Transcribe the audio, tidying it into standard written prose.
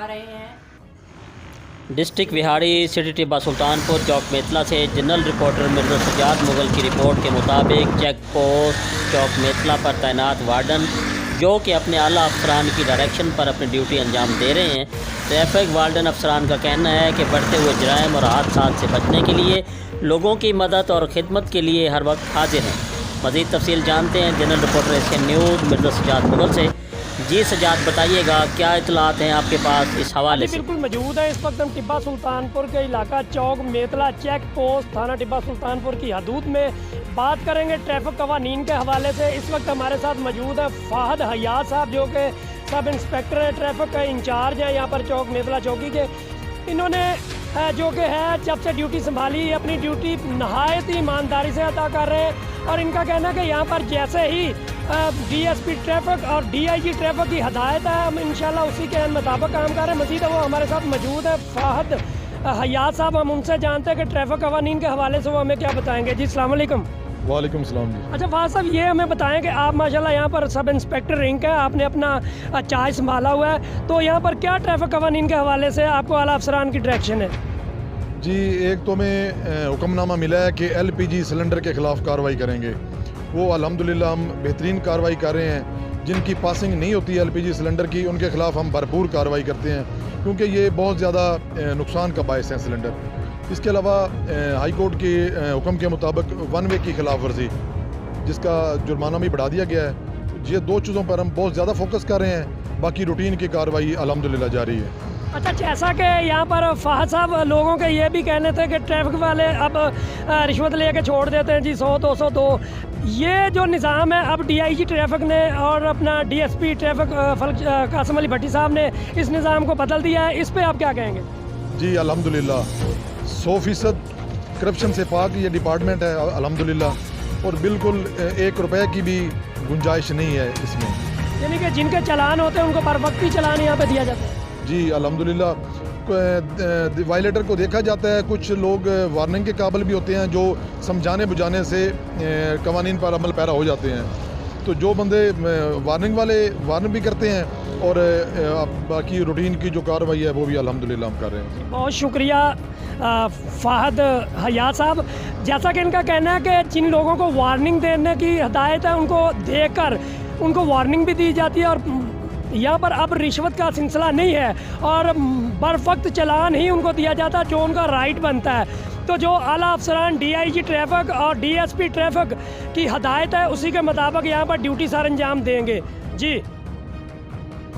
रहे हैं। District Vehari city Tibba Sultanpur चौक मेतला से जनरल रिपोर्टर मिर्ज़ा सज्जाद मुगल की रिपोर्ट के मुताबिक चेक पोस्ट चौक मेतला पर तैनात वार्डन जो कि अपने आला अफसरान की डायरेक्शन पर अपनी ड्यूटी अंजाम दे रहे हैं। ट्रैफिक वार्डन अफसरान का कहना है कि बढ़ते हुए जराइम और हादसात से बचने के लिए लोगों की मदद और खिदमत के लिए हर वक्त हाजिर हैं। मज़ीद तफसील जानते हैं general reporter Asian news Mirza Sajjad Mughal से। जी सज्जाद, बताइएगा क्या इतलात हैं आपके पास इस हवाले से? बिल्कुल मौजूद है। इस वक्त हम टिब्बा सुल्तानपुर के इलाका चौक मेतला चेक पोस्ट थाना टिब्बा सुल्तानपुर की हदूद में बात करेंगे ट्रैफिक कवानीन के हवाले से। इस वक्त हमारे साथ मौजूद है फ़ाहद हयात साहब जो कि सब इंस्पेक्टर है, ट्रैफिक का इंचार्ज है यहाँ पर चौक मेतला चौकी के। इन्होंने जो कि है जब से ड्यूटी संभाली अपनी ड्यूटी नहायत ही ईमानदारी से अदा कर रहे हैं और इनका कहना है कि यहाँ पर जैसे ही DSP ट्रैफिक और DIG ट्रैफिक की हदायत है हम इंशाल्लाह उसी के मुताबिक काम कर रहे हैं। मज़ीद वो हमारे साथ मौजूद है फ़ाहद हयात साहब, हम उनसे जानते हैं कि ट्रैफिक कवानीन के हवाले से वो हमें क्या बताएंगे। जी अस्सलाम वालेकुम। वालेकुम सलाम जी। अच्छा फ़ाहद साहब, ये हमें बताएं कि आप माशाल्लाह यहाँ पर सब इंस्पेक्टर रैंक है, आपने अपना चार्ज संभाला हुआ है, तो यहाँ पर क्या ट्रैफिक कवानीन के हवाले से आपको आला अफसरान की डायरेक्शन है? जी, एक तो हमें हुक्मनामा मिला है कि LPG सिलेंडर के ख़िलाफ़ कार्रवाई करेंगे। वो अल्हम्दुलिल्लाह हम बेहतरीन कार्रवाई कर रहे हैं। जिनकी पासिंग नहीं होती LPG सिलेंडर की उनके ख़िलाफ़ हम भरपूर कार्रवाई करते हैं क्योंकि ये बहुत ज़्यादा नुकसान का बायस है सिलेंडर। इसके अलावा हाई कोर्ट के हुक्म के मुताबिक 1 वे की खिलाफ वर्जी जिसका जुर्माना भी बढ़ा दिया गया है। ये 2 चीज़ों पर हम बहुत ज़्यादा फोकस कर रहे हैं। बाकी रूटीन की कार्रवाई अल्हम्दुलिल्लाह जारी है। अच्छा, जैसा कि यहाँ पर फ़ाहद साहब लोगों के ये भी कहने थे कि ट्रैफिक वाले अब रिश्वत लेके छोड़ देते हैं जी 100-200 दो। ये जो निज़ाम है अब DIG ट्रैफिक ने और अपना DSP ट्रैफिक कासिम अली भट्टी साहब ने इस निज़ाम को बदल दिया है, इस पर आप क्या कहेंगे? जी अल्हम्दुलिल्लाह 100% करप्शन से पाक ये डिपार्टमेंट है अल्हम्दुलिल्लाह, और बिल्कुल 1 रुपए की भी गुंजाइश नहीं है इसमें। यानी कि जिनके चालान होते हैं उनको बर वक्त ही चालान यहाँ पे दिया जाता है? जी अल्हम्दुलिल्लाह वायलेटर को देखा जाता है। कुछ लोग वार्निंग के काबिल भी होते हैं जो समझाने बुझाने से कवानीन पर अमल पैरा हो जाते हैं। तो जो बंदे वार्निंग वाले वार्न भी करते हैं और बाकी रूटीन की जो कार्रवाई है वो भी अल्हम्दुलिल्लाह हम कर रहे हैं। बहुत शुक्रिया फ़ाहद हयात साहब। जैसा कि इनका कहना है कि जिन लोगों को वार्निंग देने की हदायत है उनको देखकर उनको वार्निंग भी दी जाती है और यहाँ पर अब रिश्वत का सिलसिला नहीं है और बर वक्त चालान ही उनको दिया जाता है जो उनका राइट बनता है। तो जो आला अफसरान DIG ट्रैफिक और DSP ट्रैफिक की हदायत है उसी के मुताबिक यहाँ पर ड्यूटी सर अंजाम देंगे। जी।